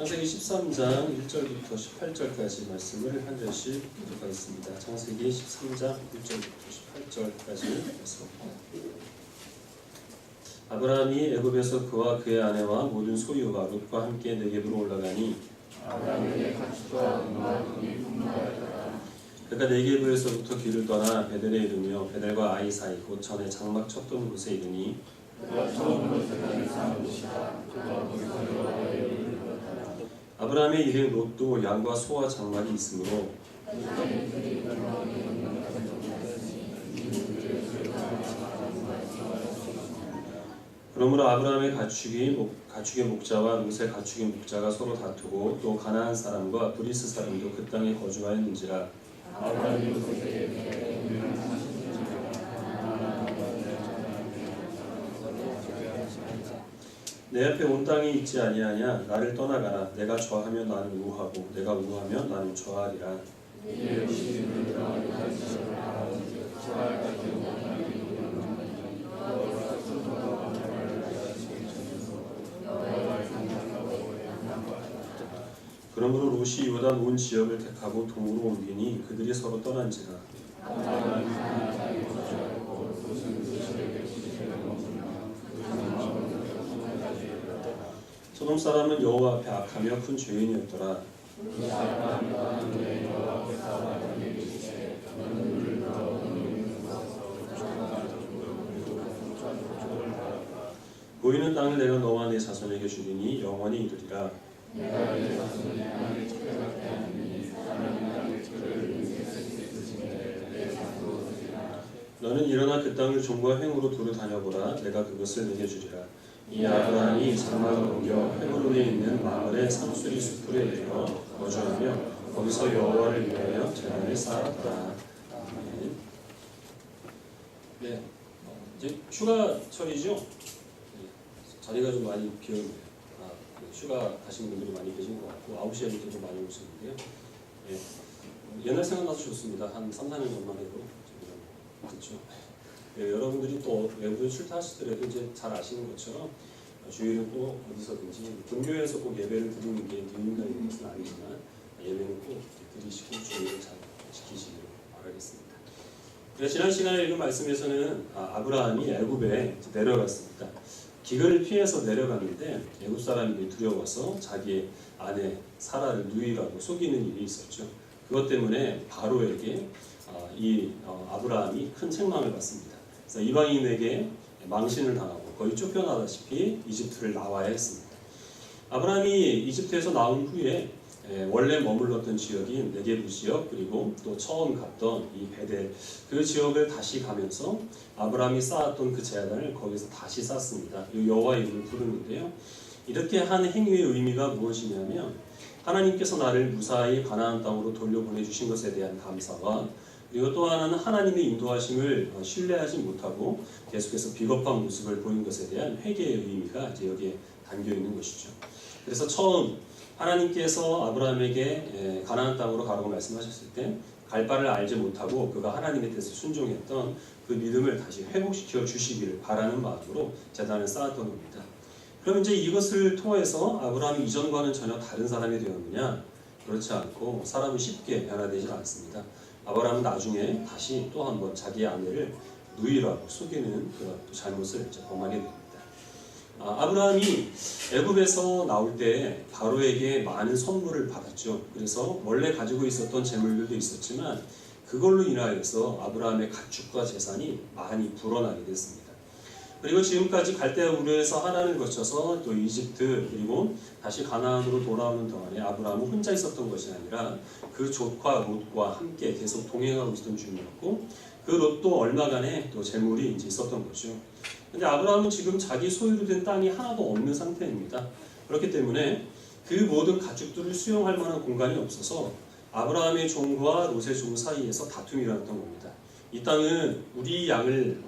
창세기 13장 1절부터 18절까지 말씀을 한 절씩 보도록 하겠습니다. 창세기 13장 1절부터 18절까지 말씀입니다. 아브라함이 애굽에서 그와 그의 아내와 모든 소유와 롯과 함께 네겝으로 올라가니 아브라함에게 가축과 은과 금이 풍부하였더라. 그가 네겝에서부터 길을 떠나 베델에 이르며 베델과 아이 사이 곧 전에 장막 쳤던 곳에 이르니 그가 처음으로 세상에 사는 곳이다. 그가 거기서 여호와의 이름을 불렀더라. 아브라함의 일행 롯도 양과 소와 장막이 있으므로 그러므로 아브라함의 가축의 목자와 롯의 가축의 목자가 서로 다투고 또 가나안 사람과 브리스 사람도 그 땅에 거주하였는지라. 아브라함이 롯에게 내 앞에 온 땅이 있지 아니하냐. 나를 떠나가라. 내가 좌하면 나는 우하고 내가 우하면 나는 좌하리라. 그러므로 롯이 요단 온 지역을 택하고 동으로 옮기니 그들이 서로 떠난지라. 소돔 사람은 여호와 앞에 악하며 큰 죄인이었더라. 보이는 땅을 내가 너와 내 자손에게 주리니 영원히 이르리라. 너는 일어나 그 땅을 종과 횡으로 두루 다녀보라. 내가 그것을 내게 주리라. 이 아브라함이 장막을 옮겨 헤브론에 있는 마을의 상수리 숲으로 이르러 거주하며 거기서 여호와를 위하여 제단을 쌓았다. 네, 이제 휴가철이죠. 자리가 좀 많이 비었네요. 휴가 가신 분들이 많이 계신 것 같고 9시에 이렇게 좀 많이 오시는데요. 네, 옛날 생각나서 좋습니다. 한 3, 4년 전만 해도 그렇죠. 네, 여러분들이 또 외부에 출타하시더라도 이제 잘 아시는 것처럼 주일은 꼭 어디서든지 본교회에서 꼭 예배를 드리는 게 유인가인 것은 아니지만 예배는 꼭 드리시고 주일을 잘 지키시기를 바라겠습니다. 지난 시간에 읽은 말씀에서는 아브라함이 애굽에 내려갔습니다. 기근을 피해서 내려갔는데 애굽 사람이 두려워서 자기의 아내 사라를 누이라고 속이는 일이 있었죠. 그것 때문에 바로에게 아브라함이 큰 책망을 받습니다. 그래서 이방인에게 망신을 당하고 거의 쫓겨나다시피 이집트를 나와야 했습니다. 아브라함이 이집트에서 나온 후에 원래 머물렀던 지역인 네게브 지역 그리고 또 처음 갔던 이 베델 그 지역을 다시 가면서 아브라함이 쌓았던 그 제단을 거기서 다시 쌓습니다. 여호와의 이름을 부르는데요. 이렇게 한 행위의 의미가 무엇이냐면 하나님께서 나를 무사히 가나안 땅으로 돌려보내주신 것에 대한 감사와 그리고 또 하나는 하나님의 인도하심을 신뢰하지 못하고 계속해서 비겁한 모습을 보인 것에 대한 회개의 의미가 이제 여기에 담겨 있는 것이죠. 그래서 처음 하나님께서 아브라함에게 가나안 땅으로 가라고 말씀하셨을 때 갈 바를 알지 못하고 그가 하나님의 뜻에 순종했던 그 믿음을 다시 회복시켜 주시기를 바라는 마음으로 제단을 쌓았던 겁니다. 그럼 이제 이것을 통해서 아브라함이 이전과는 전혀 다른 사람이 되었느냐? 그렇지 않고 사람은 쉽게 변화되지 않습니다. 아브라함은 나중에 다시 또 한 번 자기의 아내를 누이라고 속이는 그런 잘못을 이제 범하게 됩니다. 아브라함이 애굽에서 나올 때 바로에게 많은 선물을 받았죠. 그래서 원래 가지고 있었던 재물들도 있었지만 그걸로 인하여서 아브라함의 가축과 재산이 많이 불어나게 됐습니다. 그리고 지금까지 갈대아 우르에서 하나를 거쳐서 또 이집트 그리고 다시 가나안으로 돌아오는 동안에 아브라함은 혼자 있었던 것이 아니라 그 족과 롯과 함께 계속 동행하고 있었던 중이었고 그 롯도 얼마간의 또 재물이 이제 있었던 거죠. 근데 아브라함은 지금 자기 소유로 된 땅이 하나도 없는 상태입니다. 그렇기 때문에 그 모든 가축들을 수용할 만한 공간이 없어서 아브라함의 종과 롯의 종 사이에서 다툼이 일어났던 겁니다. 이 땅은 우리 양을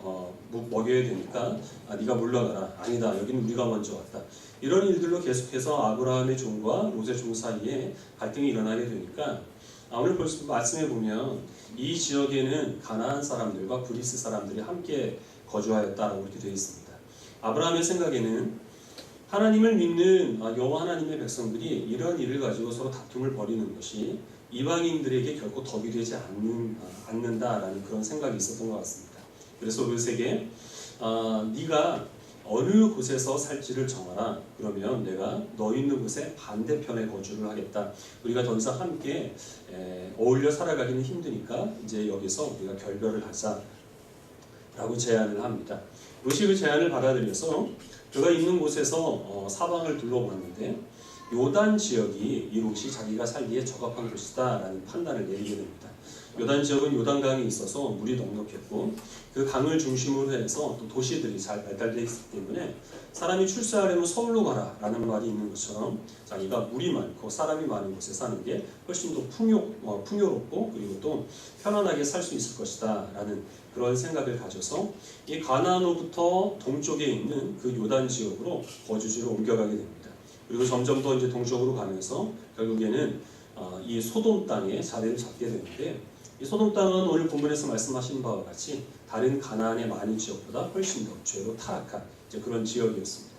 먹여야 되니까 네가 물러가라. 아니다. 여기는 우리가 먼저 왔다. 이런 일들로 계속해서 아브라함의 종과 롯의 종 사이에 갈등이 일어나게 되니까 오늘 벌써 말씀해 보면 이 지역에는 가나안 사람들과 브리스 사람들이 함께 거주하였다라고 이렇게 되어 있습니다. 아브라함의 생각에는 하나님을 믿는 여호와 하나님의 백성들이 이런 일을 가지고 서로 다툼을 벌이는 것이 이방인들에게 결코 덕이 되지 않는다라는 그런 생각이 있었던 것 같습니다. 그래서 롯에게 네가 어느 곳에서 살지를 정하라. 그러면 내가 너 있는 곳의 반대편에 거주를 하겠다. 우리가 더 이상 함께 어울려 살아가기는 힘드니까 이제 여기서 우리가 결별을 하자라고 제안을 합니다. 롯이 그 제안을 받아들여서 그가 있는 곳에서 사방을 둘러봤는데 요단 지역이 이 롯이 자기가 살기에 적합한 곳이다 라는 판단을 내리게 됩니다. 요단 지역은 요단강이 있어서 물이 넉넉했고 그 강을 중심으로 해서 또 도시들이 잘 발달되어 있기 때문에 사람이 출세하려면 서울로 가라 라는 말이 있는 것처럼 자기가 물이 많고 사람이 많은 곳에 사는 게 훨씬 더 풍요롭고 그리고 또 편안하게 살 수 있을 것이다 라는 그런 생각을 가져서 이 가나안으로부터 동쪽에 있는 그 요단 지역으로 거주지로 옮겨가게 됩니다. 그리고 점점 더 이제 동쪽으로 가면서 결국에는 이 소돔 땅에 자리를 잡게 되는데 이 소돔 땅은 오늘 본문에서 말씀하신 바와 같이 다른 가나안의 많은 지역보다 훨씬 더 죄로 타락한 이제 그런 지역이었습니다.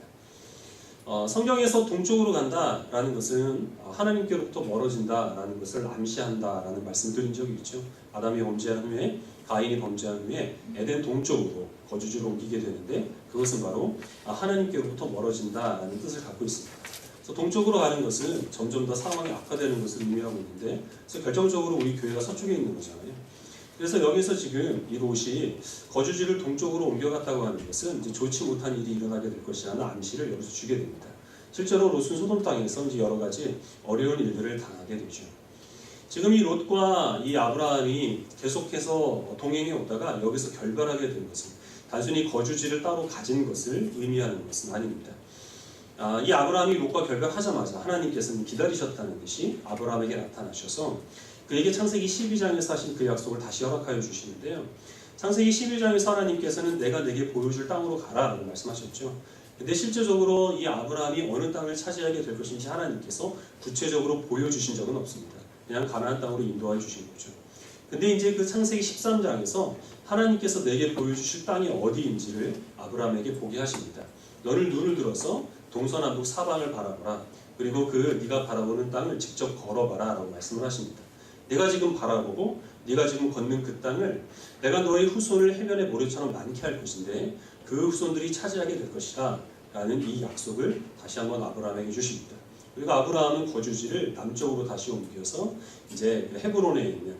성경에서 동쪽으로 간다라는 것은 하나님께로부터 멀어진다라는 것을 암시한다라는 말씀을 드린 적이 있죠. 아담이 범죄한 후에 가인이 범죄한 후에 에덴 동쪽으로 거주지로 옮기게 되는데 그것은 바로 하나님께로부터 멀어진다라는 뜻을 갖고 있습니다. 그래서 동쪽으로 가는 것은 점점 더 상황이 악화되는 것을 의미하고 있는데 그래서 결정적으로 우리 교회가 서쪽에 있는 거잖아요. 그래서 여기서 지금 이 롯이 거주지를 동쪽으로 옮겨갔다고 하는 것은 이제 좋지 못한 일이 일어나게 될 것이라는 암시를 여기서 주게 됩니다. 실제로 롯은 소돔 땅에서 이제 여러 가지 어려운 일들을 당하게 되죠. 지금 이 롯과 이 아브라함이 계속해서 동행해 오다가 여기서 결별하게 된 것은 단순히 거주지를 따로 가진 것을 의미하는 것은 아닙니다. 이 아브라함이 롯과 결별하자마자 하나님께서는 기다리셨다는 듯이 아브라함에게 나타나셔서 그에게 창세기 12장에서 하신 그 약속을 다시 허락하여 주시는데요. 창세기 11장에서 하나님께서는 내가 내게 보여줄 땅으로 가라라고 말씀하셨죠. 근데 실제적으로 이 아브라함이 어느 땅을 차지하게 될 것인지 하나님께서 구체적으로 보여주신 적은 없습니다. 그냥 가나안 땅으로 인도해 주신 거죠. 근데 이제 그 창세기 13장에서 하나님께서 내게 보여주실 땅이 어디인지를 아브라함에게 보게 하십니다. 너를 눈을 들어서 동서남북 사방을 바라보라. 그리고 그 네가 바라보는 땅을 직접 걸어봐라 라고 말씀을 하십니다. 내가 지금 바라보고 네가 지금 걷는 그 땅을 내가 너의 후손을 해변의 모래처럼 많게 할 것인데 그 후손들이 차지하게 될 것이다 라는 이 약속을 다시 한번 아브라함에게 주십니다. 그리고 아브라함은 거주지를 남쪽으로 다시 옮겨서 이제 헤브론에 있는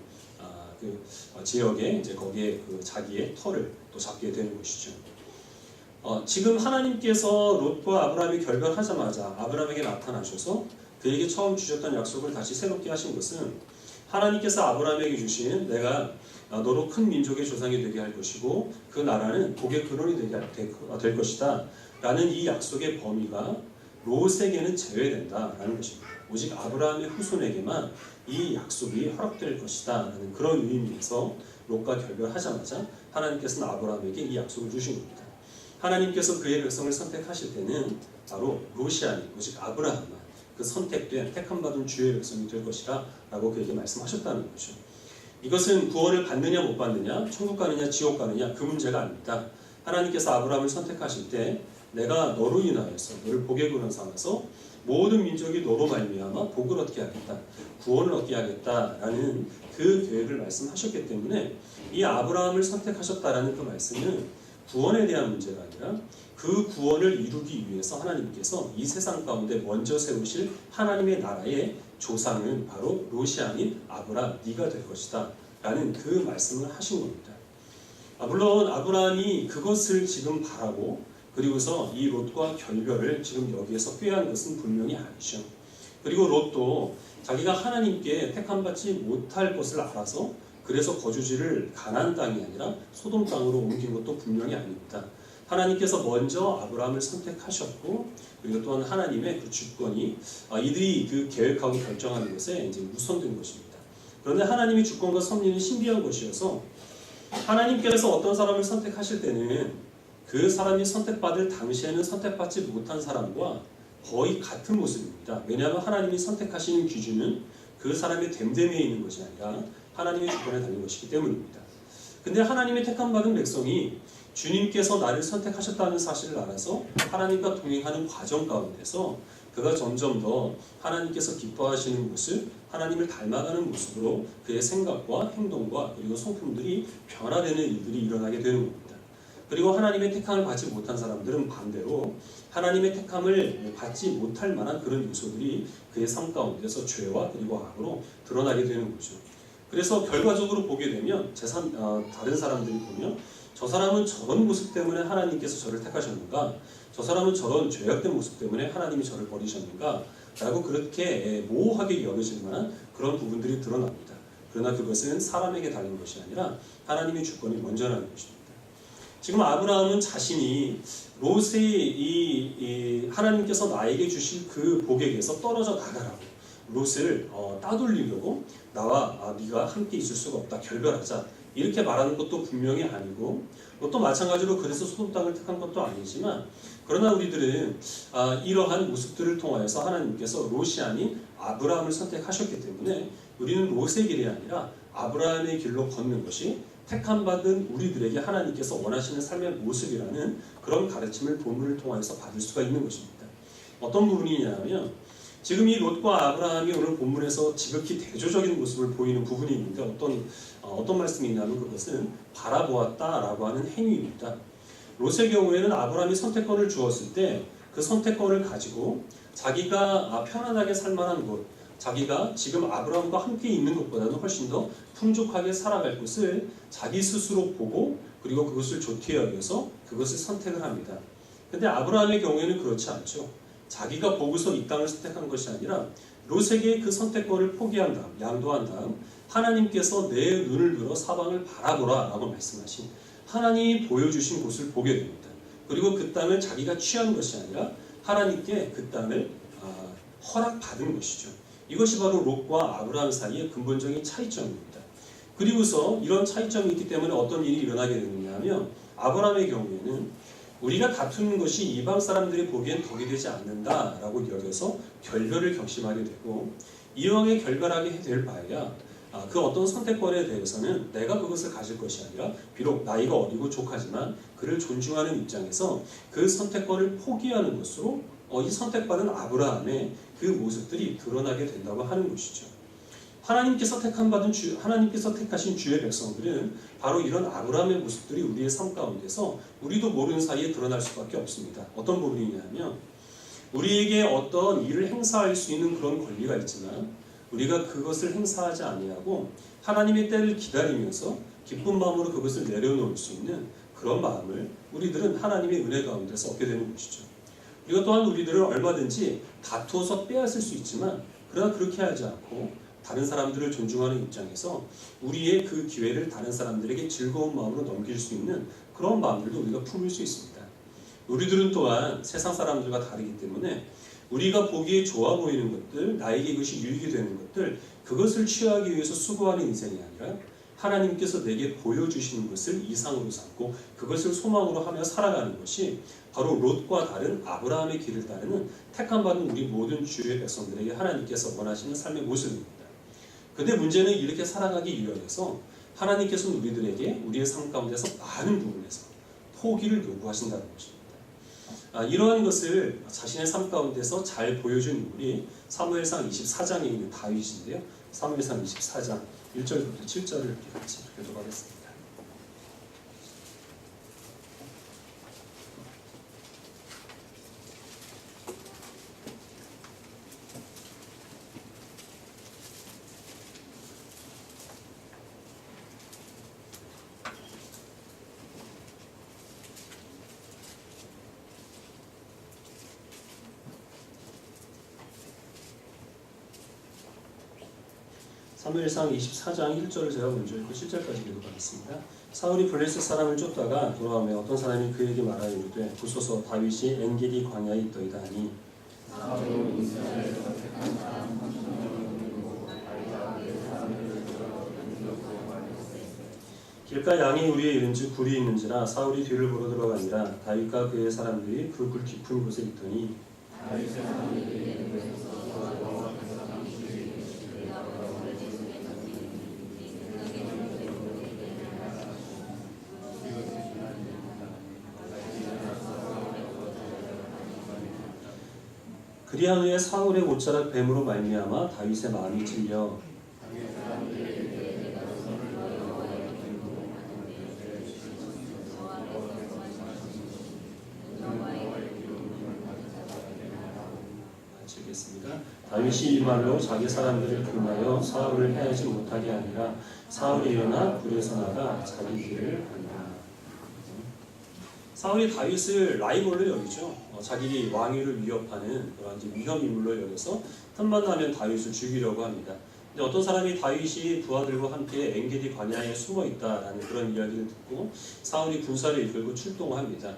그 지역에 이제 거기에 그 자기의 터를 또 잡게 되는 것이죠. 지금 하나님께서 롯과 아브라함이 결별하자마자 아브라함에게 나타나셔서 그에게 처음 주셨던 약속을 다시 새롭게 하신 것은 하나님께서 아브라함에게 주신 내가 너로 큰 민족의 조상이 되게 할 것이고 그 나라는 복의 근원이 될 것이다 라는 이 약속의 범위가 롯에게는 제외된다라는 것입니다. 오직 아브라함의 후손에게만 이 약속이 허락될 것이다 라는 그런 의미에서 롯과 결별하자마자 하나님께서는 아브라함에게 이 약속을 주신 겁니다. 하나님께서 그의 백성을 선택하실 때는 바로 롯이 아닌 오직 아브라함만 그 선택된 택함받은 주의 백성이 될 것이라 라고 그에게 말씀하셨다는 거죠. 이것은 구원을 받느냐 못 받느냐, 천국 가느냐 지옥 가느냐 그 문제가 아닙니다. 하나님께서 아브라함을 선택하실 때 내가 너로 인하여서 너를 복의 근원 삼아서 모든 민족이 너로 말미암아 복을 얻게 하겠다, 구원을 얻게 하겠다라는 그 계획을 말씀하셨기 때문에 이 아브라함을 선택하셨다라는 그 말씀은 구원에 대한 문제가 아니라 그 구원을 이루기 위해서 하나님께서 이 세상 가운데 먼저 세우실 하나님의 나라의 조상은 바로 롯이 아닌 아브라함, 네가 될 것이다 라는 그 말씀을 하신 겁니다. 물론 아브라함이 그것을 지금 바라고 그리고서 이 롯과 결별을 지금 여기에서 꾀한 것은 분명히 아니죠. 그리고 롯도 자기가 하나님께 택함받지 못할 것을 알아서 그래서 거주지를 가나안 땅이 아니라 소돔 땅으로 옮긴 것도 분명히 아닙니다. 하나님께서 먼저 아브라함을 선택하셨고 그리고 또한 하나님의 그 주권이 이들이 그 계획하고 결정하는 것에 이제 우선된 것입니다. 그런데 하나님의 주권과 섭리는 신비한 것이어서 하나님께서 어떤 사람을 선택하실 때는 그 사람이 선택받을 당시에는 선택받지 못한 사람과 거의 같은 모습입니다. 왜냐하면 하나님이 선택하시는 기준은 그 사람의 됨됨이에 있는 것이 아니라 하나님의 주권에 달린 것이기 때문입니다. 근데 하나님의 택함받은 백성이 주님께서 나를 선택하셨다는 사실을 알아서 하나님과 동행하는 과정 가운데서 그가 점점 더 하나님께서 기뻐하시는 모습, 하나님을 닮아가는 모습으로 그의 생각과 행동과 그리고 성품들이 변화되는 일들이 일어나게 되는 겁니다. 그리고 하나님의 택함을 받지 못한 사람들은 반대로 하나님의 택함을 받지 못할 만한 그런 요소들이 그의 삶 가운데서 죄와 그리고 악으로 드러나게 되는 거죠. 그래서 결과적으로 보게 되면 다른 사람들이 보면 저 사람은 저런 모습 때문에 하나님께서 저를 택하셨는가? 저 사람은 저런 죄악된 모습 때문에 하나님이 저를 버리셨는가? 라고 그렇게 모호하게 여겨질 만한 그런 부분들이 드러납니다. 그러나 그것은 사람에게 달린 것이 아니라 하나님의 주권이 먼저라는 것입니다. 지금 아브라함은 자신이 롯의 이 하나님께서 나에게 주실 그 복에게서 떨어져 나가라고 롯을 따돌리려고 나와 네가 함께 있을 수가 없다, 결별하자, 이렇게 말하는 것도 분명히 아니고, 또 마찬가지로 그래서 소돔 땅을 택한 것도 아니지만, 그러나 우리들은 이러한 모습들을 통하여서 하나님께서 롯이 아닌 아브라함을 선택하셨기 때문에 우리는 롯의 길이 아니라 아브라함의 길로 걷는 것이 택함받은 우리들에게 하나님께서 원하시는 삶의 모습이라는 그런 가르침을 본문을 통해서 받을 수가 있는 것입니다. 어떤 부분이냐면, 지금 이 롯과 아브라함이 오늘 본문에서 지극히 대조적인 모습을 보이는 부분이 있는데, 어떤 말씀이 있냐면 그것은 바라보았다라고 하는 행위입니다. 롯의 경우에는 아브라함이 선택권을 주었을 때 그 선택권을 가지고 자기가 편안하게 살만한 곳, 자기가 지금 아브라함과 함께 있는 것보다는 훨씬 더 풍족하게 살아갈 곳을 자기 스스로 보고 그리고 그것을 좋게 여겨서 그것을 선택을 합니다. 근데 아브라함의 경우에는 그렇지 않죠. 자기가 보고서 이 땅을 선택한 것이 아니라 롯에게 그 선택권을 포기한 다음, 양도한 다음 하나님께서 내 눈을 들어 사방을 바라보라 라고 말씀하신 하나님이 보여주신 곳을 보게 됩니다. 그리고 그 땅을 자기가 취한 것이 아니라 하나님께 그 땅을 허락받은 것이죠. 이것이 바로 롯과 아브라함 사이의 근본적인 차이점입니다. 그리고서 이런 차이점이 있기 때문에 어떤 일이 일어나게 되느냐 하면, 아브라함의 경우에는 우리가 다투는 것이 이방 사람들이 보기엔 덕이 되지 않는다라고 여겨서 결별을 결심하게 되고, 이왕에 결별하게 될 바에야 그 어떤 선택권에 대해서는 내가 그것을 가질 것이 아니라 비록 나이가 어리고 족하지만 그를 존중하는 입장에서 그 선택권을 포기하는 것으로 이 선택받은 아브라함의 그 모습들이 드러나게 된다고 하는 것이죠. 하나님께서 택하신 주의 백성들은 바로 이런 아브라함의 모습들이 우리의 삶 가운데서 우리도 모르는 사이에 드러날 수밖에 없습니다. 어떤 부분이냐면, 우리에게 어떤 일을 행사할 수 있는 그런 권리가 있지만 우리가 그것을 행사하지 아니하고 하나님의 때를 기다리면서 기쁜 마음으로 그것을 내려놓을 수 있는 그런 마음을 우리들은 하나님의 은혜 가운데서 얻게 되는 것이죠. 이것 또한 우리들은 얼마든지 다투어서 빼앗을 수 있지만, 그러나 그렇게 하지 않고 다른 사람들을 존중하는 입장에서 우리의 그 기회를 다른 사람들에게 즐거운 마음으로 넘길 수 있는 그런 마음들도 우리가 품을 수 있습니다. 우리들은 또한 세상 사람들과 다르기 때문에 우리가 보기에 좋아 보이는 것들, 나에게 이것이 유익이 되는 것들, 그것을 취하기 위해서 수고하는 인생이 아니라 하나님께서 내게 보여주시는 것을 이상으로 삼고 그것을 소망으로 하며 살아가는 것이 바로 롯과 다른 아브라함의 길을 따르는 택함받은 우리 모든 주의 백성들에게 하나님께서 원하시는 삶의 모습입니다. 근데 문제는 이렇게 살아가기 위해서 하나님께서는 우리들에게 우리의 삶 가운데서 많은 부분에서 포기를 요구하신다는 것입니다. 이러한 것을 자신의 삶 가운데서 잘 보여준 인물이 사무엘상 24장에 있는 다윗인데요. 사무엘상 24장 1절부터 7절을 같이 교독하겠습니다. 사무엘상 24장 1절을 제가 먼저 읽고 7절까지 교독하겠습니다. 사울이 블레셋 사람을 쫓다가 돌아오며 어떤 사람이 그에게 말하여 이르되 보소서 다윗이 엔게디 광야에 있더이다 하니, 길가 양이 우리에 이른즉 굴이 있는지라 사울이 뒤를 보러 들어가니라 다윗과 그의 사람들이 그 굴 깊은 곳에 있더니 그리한 후에 사울의 옷자락 뱀으로 말미암아 다윗의 마음이 찔려 마치겠습니다. 다윗이 이 말로 자기 사람들을 금하여 사울을 해하지 못하게 하니라. 사울이 일어나 굴에서 나가 자기 길을 간다. 사울이 다윗을 라이벌로 여기죠. 자기 왕위를 위협하는 그런 이제 위험 인물로 여겨서 틈만 나면 다윗을 죽이려고 합니다. 근데 어떤 사람이 다윗이 부하들과 함께 엔게디 광야에 숨어 있다라는 그런 이야기를 듣고 사울이 군사를 이끌고 출동합니다.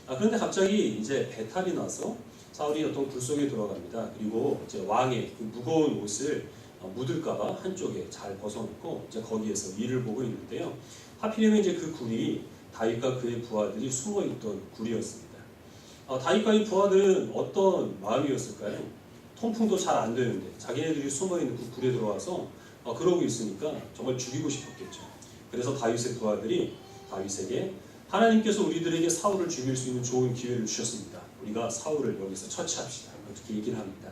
그런데 갑자기 이제 배탈이 나서 사울이 어떤 굴 속에 들어갑니다. 그리고 이제 왕의 그 무거운 옷을 묻을까봐 한쪽에 잘 벗어놓고 이제 거기에서 일을 보고 있는데요. 하필이면 이제 그 굴이 다윗과 그의 부하들이 숨어있던 굴이었습니다. 다윗과 이 부하들은 어떤 마음이었을까요? 통풍도 잘 안 되는데 자기네들이 숨어있는 그 굴에 들어와서 그러고 있으니까 정말 죽이고 싶었겠죠. 그래서 다윗의 부하들이 다윗에게 하나님께서 우리들에게 사울을 죽일 수 있는 좋은 기회를 주셨습니다. 우리가 사울을 여기서 처치합시다. 이렇게 얘기를 합니다.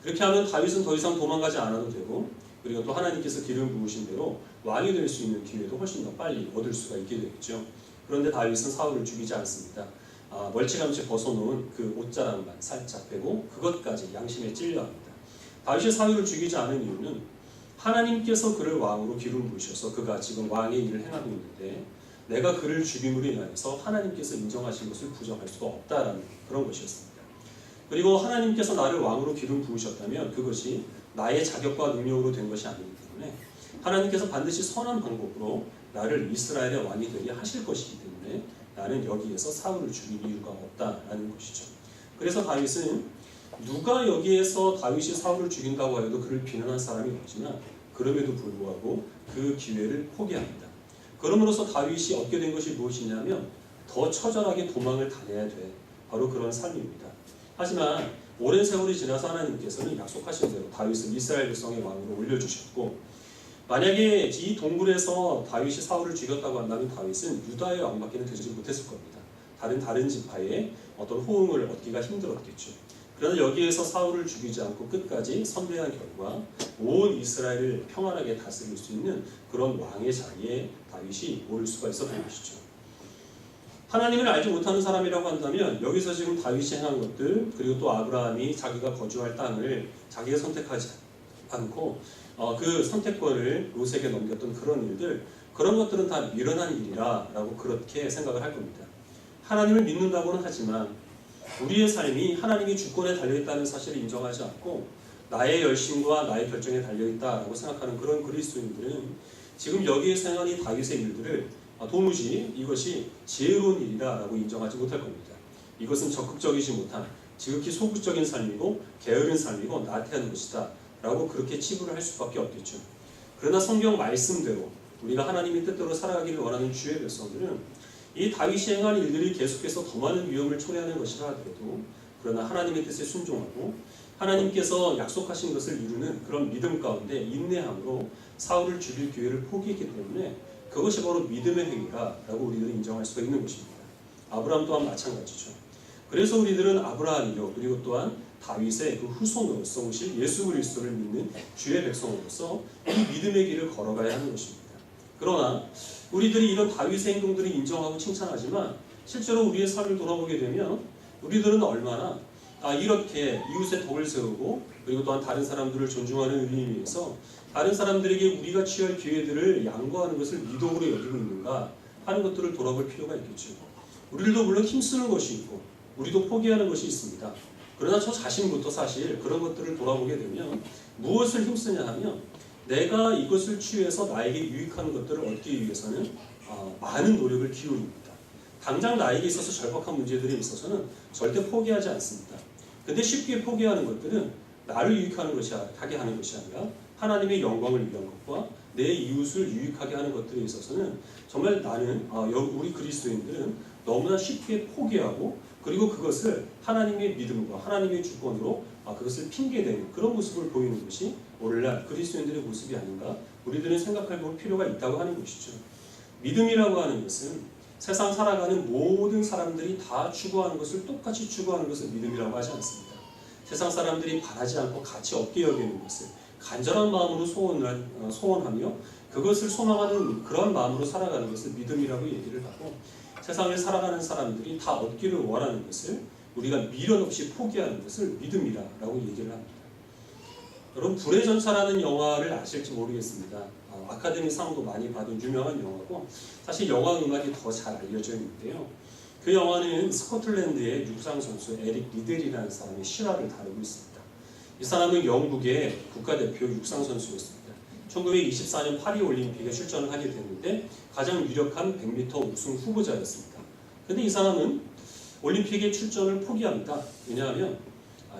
그렇게 하면 다윗은 더 이상 도망가지 않아도 되고 그리고 또 하나님께서 기름 부으신 대로 왕이 될 수 있는 기회도 훨씬 더 빨리 얻을 수가 있게 되겠죠. 그런데 다윗은 사울을 죽이지 않습니다. 멀찌감치 벗어놓은 그 옷자락만 살짝 빼고 그것까지 양심에 찔려합니다. 다윗이 사울을 죽이지 않은 이유는 하나님께서 그를 왕으로 기름 부으셔서 그가 지금 왕의 일을 행하고 있는데 내가 그를 죽임으로 인하여서 하나님께서 인정하신 것을 부정할 수가 없다라는 그런 것이었습니다. 그리고 하나님께서 나를 왕으로 기름 부으셨다면 그것이 나의 자격과 능력으로 된 것이 아니기 때문에 하나님께서 반드시 선한 방법으로 나를 이스라엘의 왕이 되게 하실 것이기 때문에 나는 여기에서 사울을 죽일 이유가 없다라는 것이죠. 그래서 다윗은 누가 여기에서 다윗이 사울을 죽인다고 해도 그를 비난한 사람이 없지만 그럼에도 불구하고 그 기회를 포기합니다. 그럼으로써 다윗이 얻게 된 것이 무엇이냐면 더 처절하게 도망을 다녀야 돼. 바로 그런 삶입니다. 하지만 오랜 세월이 지나서 하나님께서는 약속하신 대로 다윗을 이스라엘 백성의 왕으로 올려주셨고 만약에 이 동굴에서 다윗이 사울을 죽였다고 한다면 다윗은 유다의 왕밖에는 되지 못했을 겁니다. 다른 지파의 어떤 호응을 얻기가 힘들었겠죠. 그러나 여기에서 사울을 죽이지 않고 끝까지 선대한 결과 온 이스라엘을 평안하게 다스릴 수 있는 그런 왕의 자리에 다윗이 올 수가 있었던 것이죠. 하나님을 알지 못하는 사람이라고 한다면 여기서 지금 다윗이 행한 것들 그리고 또 아브라함이 자기가 거주할 땅을 자기가 선택하지 않고 그 선택권을 롯에게 넘겼던 그런 일들 그런 것들은 다 미련한 일이라 라고 그렇게 생각을 할 겁니다. 하나님을 믿는다고는 하지만 우리의 삶이 하나님이 주권에 달려있다는 사실을 인정하지 않고 나의 열심과 나의 결정에 달려있다라고 생각하는 그런 그리스도인들은 지금 여기에서 행한 이 다윗의 일들을 도무지 이것이 지혜로운 일이라고 인정하지 못할 겁니다. 이것은 적극적이지 못한 지극히 소극적인 삶이고 게으른 삶이고 나태한 것이다 라고 그렇게 치부를 할 수밖에 없겠죠. 그러나 성경 말씀대로 우리가 하나님의 뜻대로 살아가기를 원하는 주의 백성들은 이 다윗이 행한 일들이 계속해서 더 많은 위험을 초래하는 것이라 하더라도 그러나 하나님의 뜻에 순종하고 하나님께서 약속하신 것을 이루는 그런 믿음 가운데 인내함으로 사울을 죽일 기회를 포기했기 때문에 그것이 바로 믿음의 행위라고 우리들은 인정할 수가 있는 것입니다. 아브라함 또한 마찬가지죠. 그래서 우리들은 아브라함이요 그리고 또한 다윗의 그 후손으로서 오실 예수 그리스도를 믿는 주의 백성으로서 이 믿음의 길을 걸어가야 하는 것입니다. 그러나 우리들이 이런 다윗의 행동들을 인정하고 칭찬하지만 실제로 우리의 삶을 돌아보게 되면 우리들은 얼마나 이렇게 이웃의 덕을 세우고 그리고 또한 다른 사람들을 존중하는 의미에서 다른 사람들에게 우리가 취할 기회들을 양보하는 것을 미덕으로 여기고 있는가 하는 것들을 돌아볼 필요가 있겠죠. 우리들도 물론 힘쓰는 것이 있고 우리도 포기하는 것이 있습니다. 그러나 저 자신부터 사실 그런 것들을 돌아보게 되면 무엇을 힘쓰냐 하면 내가 이것을 취해서 나에게 유익한 것들을 얻기 위해서는 많은 노력을 기울입니다. 당장 나에게 있어서 절박한 문제들에 있어서는 절대 포기하지 않습니다. 근데 쉽게 포기하는 것들은 나를 유익하는 하게 하는 것이 아니라 하나님의 영광을 위한 것과 내 이웃을 유익하게 하는 것들에 있어서는 정말 나는 우리 그리스도인들은 너무나 쉽게 포기하고 그리고 그것을 하나님의 믿음과 하나님의 주권으로 그것을 핑계대는 그런 모습을 보이는 것이 오늘날 그리스도인들의 모습이 아닌가 우리들은 생각할 필요가 있다고 하는 것이죠. 믿음이라고 하는 것은 세상 살아가는 모든 사람들이 다 추구하는 것을 똑같이 추구하는 것을 믿음이라고 하지 않습니다. 세상 사람들이 바라지 않고 가치 없게 여기는 것을 간절한 마음으로 소원하며 그것을 소망하는 그런 마음으로 살아가는 것을 믿음이라고 얘기를 하고, 세상을 살아가는 사람들이 다 얻기를 원하는 것을 우리가 미련 없이 포기하는 것을 믿음이라고 얘기를 합니다. 여러분, 불의 전차라는 영화를 아실지 모르겠습니다. 아카데미 상도 많이 받은 유명한 영화고, 사실 영화 음악이 더 잘 알려져 있는데요. 그 영화는 스코틀랜드의 육상 선수 에릭 리델이라는 사람의 실화를 다루고 있습니다. 이 사람은 영국의 국가대표 육상 선수였습니다. 1924년 파리 올림픽에 출전을 하게 됐는데 가장 유력한 100m 우승 후보자였습니다. 그런데 이 사람은 올림픽에 출전을 포기합니다. 왜냐하면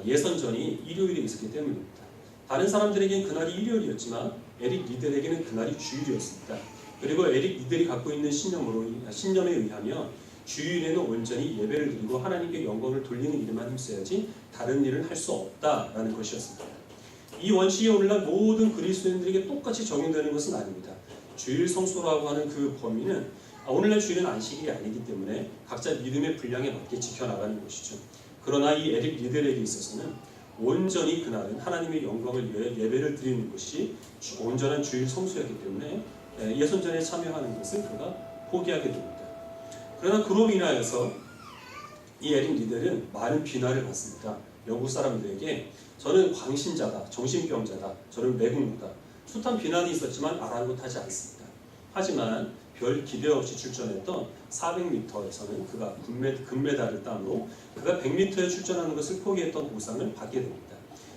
예선전이 일요일에 있었기 때문입니다. 다른 사람들에게는 그날이 일요일이었지만 에릭 리델에게는 그날이 주일이었습니다. 그리고 에릭 리델이 갖고 있는 신념에 의하면 주일에는 온전히 예배를 드리고 하나님께 영광을 돌리는 일에만 힘써야지 다른 일을 할 수 없다라는 것이었습니다. 이 원칙이 오늘날 모든 그리스도인들에게 똑같이 적용되는 것은 아닙니다. 주일 성소라고 하는 그 범위는 오늘날 주일은 안식일이 아니기 때문에 각자 믿음의 분량에 맞게 지켜나가는 것이죠. 그러나 이 에릭 리델에게 있어서는 온전히 그날은 하나님의 영광을 위해 예배를 드리는 것이 온전한 주일 성수였기 때문에 예선전에 참여하는 것을 그가 포기하게 됩니다. 그러나 그로 인하여서 이 에릭 리델은 많은 비난을 받습니다. 영국 사람들에게 저는 광신자다, 정신병자다, 저는 매국노다, 숱한 비난이 있었지만 아랑곳하지 않습니다. 하지만 별 기대 없이 출전했던 400m에서는 그가 금메달을 따므로 그가 100m에 출전하는 것을 포기했던 보상을 받게 됩니다.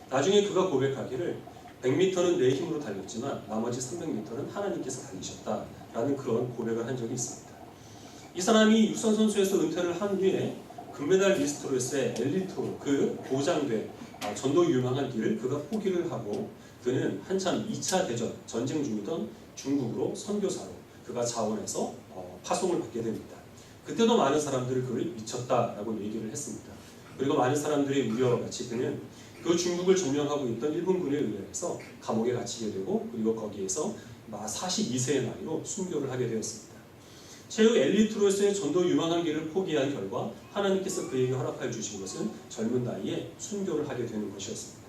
나중에 그가 고백하기를 100m는 내 힘으로 달렸지만 나머지 300m는 하나님께서 달리셨다라는 그런 고백을 한 적이 있습니다. 이 사람이 육상 선수에서 은퇴를 한 후에 금메달 리스트로서의 엘리트로 그 보장돼 전도 유망한 길을 그가 포기를 하고 그는 한참 2차 대전 전쟁 중이던 중국으로 선교사로 그가 자원해서 파송을 받게 됩니다. 그때도 많은 사람들이 그를 미쳤다라고 얘기를 했습니다. 그리고 많은 사람들의 우려와 같이 그는 그 중국을 점령하고 있던 일본군에 의해서 감옥에 갇히게 되고 그리고 거기에서 42세의 나이로 순교를 하게 되었습니다. 최후 엘리트로서의 전도 유망한 길을 포기한 결과 하나님께서 그에게 허락하여 주신 것은 젊은 나이에 순교를 하게 되는 것이었습니다.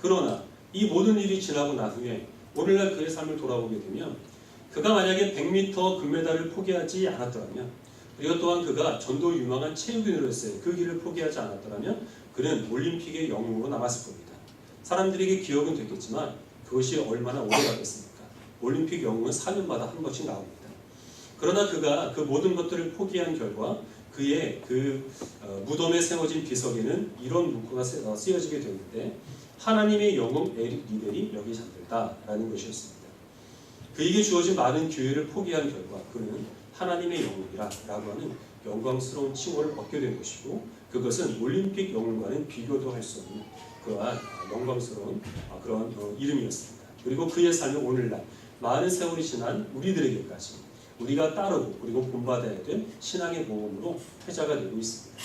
그러나 이 모든 일이 지나고 난 후에 오늘날 그의 삶을 돌아보게 되면 그가 만약에 100m 금메달을 포기하지 않았더라면 그리고 또한 그가 전도 유망한 체육인으로서의 그 길을 포기하지 않았더라면 그는 올림픽의 영웅으로 남았을 겁니다. 사람들에게 기억은 됐겠지만 그것이 얼마나 오래 가겠습니까? 올림픽 영웅은 4년마다 한 번씩 나옵니다. 그러나 그가 그 모든 것들을 포기한 결과 그의 그 무덤에 세워진 비석에는 이런 문구가 쓰여지게 되는데 하나님의 영웅 에릭 리델이 여기 잠들다라는 것이었습니다. 그에게 주어진 많은 기회를 포기한 결과 그는 하나님의 영웅이라고 하는 영광스러운 칭호를 얻게 된 것이고 그것은 올림픽 영웅과는 비교도 할 수 없는 그러한 영광스러운 그런 이름이었습니다. 그리고 그의 삶은 오늘날 많은 세월이 지난 우리들에게까지 우리가 따르고 그리고 본받아야 될 신앙의 모험으로 회자가 되고 있습니다.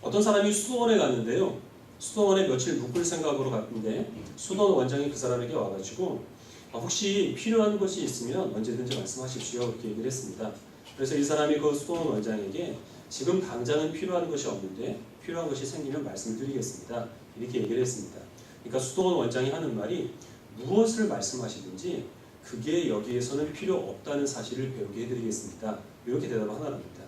어떤 사람이 수도원에 갔는데요. 수도원에 며칠 묵을 생각으로 갔는데 수도원 원장이 그 사람에게 와가지고 혹시 필요한 것이 있으면 언제든지 말씀하십시오 이렇게 얘기를 했습니다. 그래서 이 사람이 그 수도원 원장에게 지금 당장은 필요한 것이 없는데 필요한 것이 생기면 말씀을 드리겠습니다 이렇게 얘기를 했습니다. 그러니까 수도원 원장이 하는 말이 무엇을 말씀하시든지 그게 여기에서는 필요 없다는 사실을 배우게 해드리겠습니다. 이렇게 대답을 하나랍니다.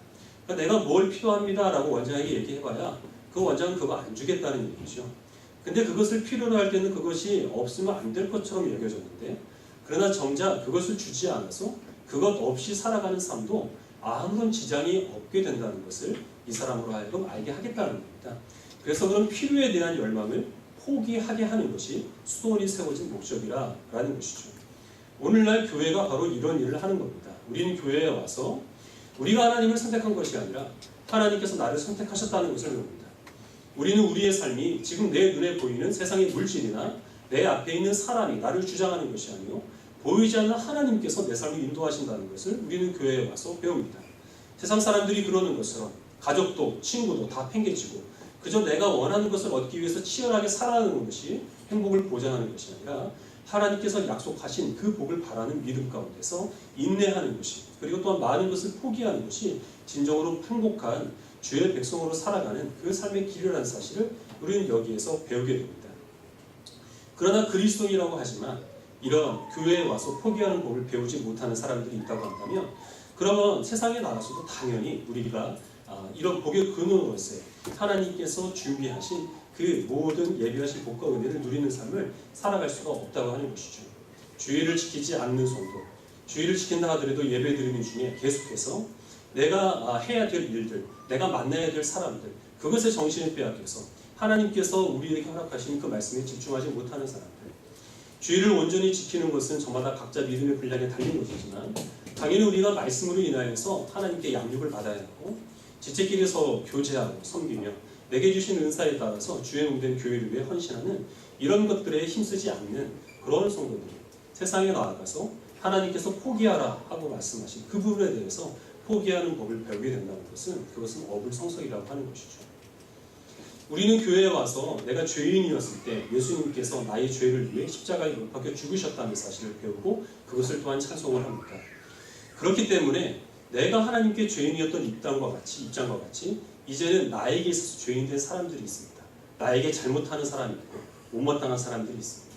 그러니까 내가 뭘 필요합니다 라고 원장에게 얘기해봐야 그 원장은 그거 안 주겠다는 얘기죠. 근데 그것을 필요로 할 때는 그것이 없으면 안 될 것처럼 여겨졌는데 그러나 정작 그것을 주지 않아서 그것 없이 살아가는 삶도 아무런 지장이 없게 된다는 것을 이 사람으로 하여금 알게 하겠다는 겁니다. 그래서 그런 필요에 대한 열망을 포기하게 하는 것이 수도원이 세워진 목적이라는 것이죠. 오늘날 교회가 바로 이런 일을 하는 겁니다. 우리는 교회에 와서 우리가 하나님을 선택한 것이 아니라 하나님께서 나를 선택하셨다는 것을 배웁니다. 우리는 우리의 삶이 지금 내 눈에 보이는 세상의 물질이나 내 앞에 있는 사람이 나를 주장하는 것이 아니요 보이지 않는 하나님께서 내 삶을 인도하신다는 것을 우리는 교회에 와서 배웁니다. 세상 사람들이 그러는 것처럼 가족도 친구도 다 팽개치고 그저 내가 원하는 것을 얻기 위해서 치열하게 살아가는 것이 행복을 보장하는 것이 아니라 하나님께서 약속하신 그 복을 바라는 믿음 가운데서 인내하는 것이, 그리고 또한 많은 것을 포기하는 것이 진정으로 행복한 주의 백성으로 살아가는 그 삶의 길이라는 사실을 우리는 여기에서 배우게 됩니다. 그러나 그리스도인이라고 하지만 이런 교회에 와서 포기하는 법을 배우지 못하는 사람들이 있다고 한다면, 그러면 세상에 나가서도 당연히 우리가 이런 복의 근원으로서의 하나님께서 준비하신 그 모든 예비하신 복과 은혜를 누리는 삶을 살아갈 수가 없다고 하는 것이죠. 주의를 지키지 않는 성도, 주의를 지킨다 하더라도 예배드리는 중에 계속해서 내가 해야 될 일들, 내가 만나야 될 사람들, 그것에 정신을 빼앗겨서 하나님께서 우리에게 허락하신 그 말씀에 집중하지 못하는 사람들, 주의를 온전히 지키는 것은 저마다 각자 믿음의 분량에 달린 것이지만 당연히 우리가 말씀으로 인하여서 하나님께 양육을 받아야 하고 지체끼리서 교제하고 섬기며 내게 주신 은사에 따라서 주의 몸된 교회를 위해 헌신하는 이런 것들에 힘쓰지 않는 그런 성도들이 세상에 나아가서 하나님께서 포기하라 하고 말씀하신 그 부분에 대해서 포기하는 법을 배우게 된다는 것은, 그것은 어불성설이라고 하는 것이죠. 우리는 교회에 와서 내가 죄인이었을 때 예수님께서 나의 죄를 위해 십자가에 못 박혀 죽으셨다는 사실을 배우고 그것을 또한 찬송을 합니다. 그렇기 때문에 내가 하나님께 죄인이었던 입장과 같이 이제는 나에게 있어서 죄인 된 사람들이 있습니다. 나에게 잘못하는 사람이 있고 못마땅한 사람들이 있습니다.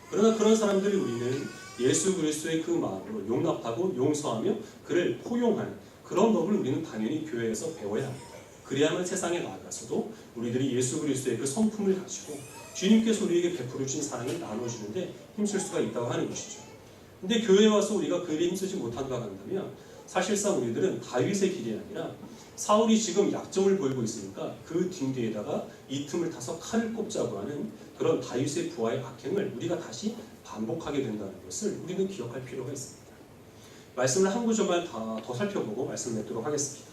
그러나 그런 사람들을 우리는 예수 그리스도의 그 마음으로 용납하고 용서하며 그를 포용하는 그런 법을 우리는 당연히 교회에서 배워야 합니다. 그래야만 세상에 나아가서도 우리들이 예수 그리스도의 그 성품을 가지고 주님께서 우리에게 베풀어 주신 사랑을 나눠주는데 힘쓸 수가 있다고 하는 것이죠. 근데 교회에 와서 우리가 그 일에 힘쓰지 못한다고 한다면 사실상 우리들은 다윗의 길이 아니라 사울이 지금 약점을 보이고 있으니까 그 뒷뒤에다가 이 틈을 타서 칼을 꼽자고 하는 그런 다윗의 부하의 악행을 우리가 다시 반복하게 된다는 것을 우리는 기억할 필요가 있습니다. 말씀을 한 구절만 더 살펴보고 말씀 맺도록 하겠습니다.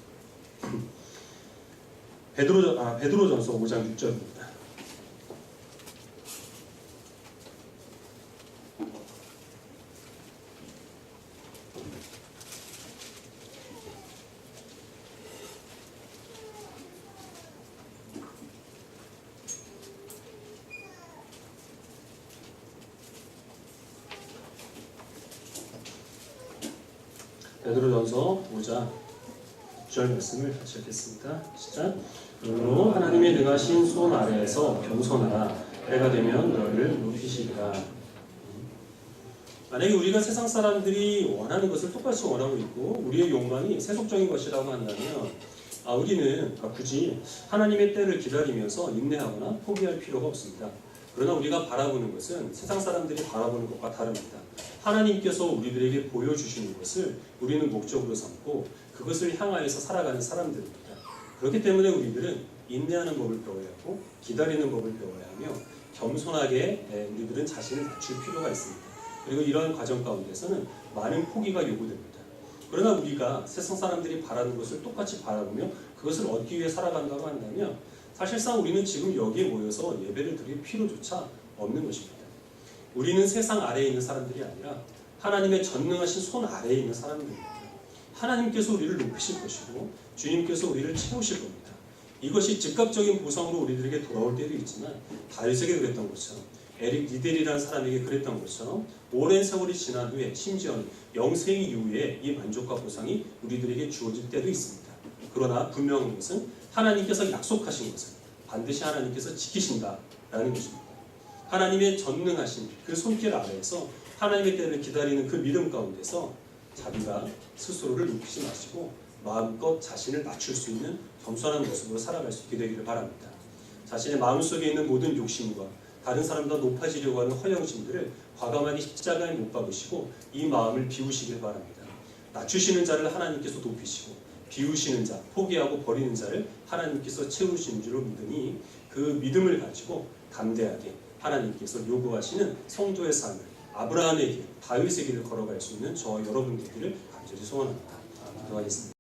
베드로전서 5장 6절입니다. 베드로전서 5장 6절 말씀을 같이 읽겠습니다. 시작. 그러므로 하나님의 능하신 손 아래에서 겸손하라. 때가 되면 너를 높이시리라. 만약에 우리가 세상 사람들이 원하는 것을 똑같이 원하고 있고 우리의 욕망이 세속적인 것이라고 한다면 우리는 굳이 하나님의 때를 기다리면서 인내하거나 포기할 필요가 없습니다. 그러나 우리가 바라보는 것은 세상 사람들이 바라보는 것과 다릅니다. 하나님께서 우리들에게 보여주시는 것을 우리는 목적으로 삼고 그것을 향하여서 살아가는 사람들입니다. 그렇기 때문에 우리들은 인내하는 법을 배워야 하고 기다리는 법을 배워야 하며 겸손하게 우리들은 자신을 낮출 필요가 있습니다. 그리고 이러한 과정 가운데서는 많은 포기가 요구됩니다. 그러나 우리가 세상 사람들이 바라는 것을 똑같이 바라보며 그것을 얻기 위해 살아간다고 한다면 사실상 우리는 지금 여기에 모여서 예배를 드릴 필요조차 없는 것입니다. 우리는 세상 아래에 있는 사람들이 아니라 하나님의 전능하신 손 아래에 있는 사람들입니다. 하나님께서 우리를 높이실 것이고 주님께서 우리를 채우실 겁니다. 이것이 즉각적인 보상으로 우리들에게 돌아올 때도 있지만 다윗에게 그랬던 것처럼 에릭 리델이라는 사람에게 그랬던 것처럼 오랜 세월이 지난 후에 심지어는 영생 이후에 이 만족과 보상이 우리들에게 주어질 때도 있습니다. 그러나 분명한 것은 하나님께서 약속하신 것은 반드시 하나님께서 지키신다라는 것입니다. 하나님의 전능하신 그 손길 아래에서 하나님의 때를 기다리는 그 믿음 가운데서 자기가 스스로를 높이지 마시고 마음껏 자신을 낮출 수 있는 겸손한 모습으로 살아갈 수 있게 되기를 바랍니다. 자신의 마음속에 있는 모든 욕심과 다른 사람보다 높아지려고 하는 허영심들을 과감하게 십자가에 못 박으시고 이 마음을 비우시길 바랍니다. 낮추시는 자를 하나님께서 높이시고 비우시는 자, 포기하고 버리는 자를 하나님께서 채우시는 줄로 믿으니 그 믿음을 가지고 담대하게 하나님께서 요구하시는 성도의 삶을 아브라함의 길, 다윗의 길을 걸어갈 수 있는 저와 여러분 되기를 간절히 소원합니다. 기도하겠습니다.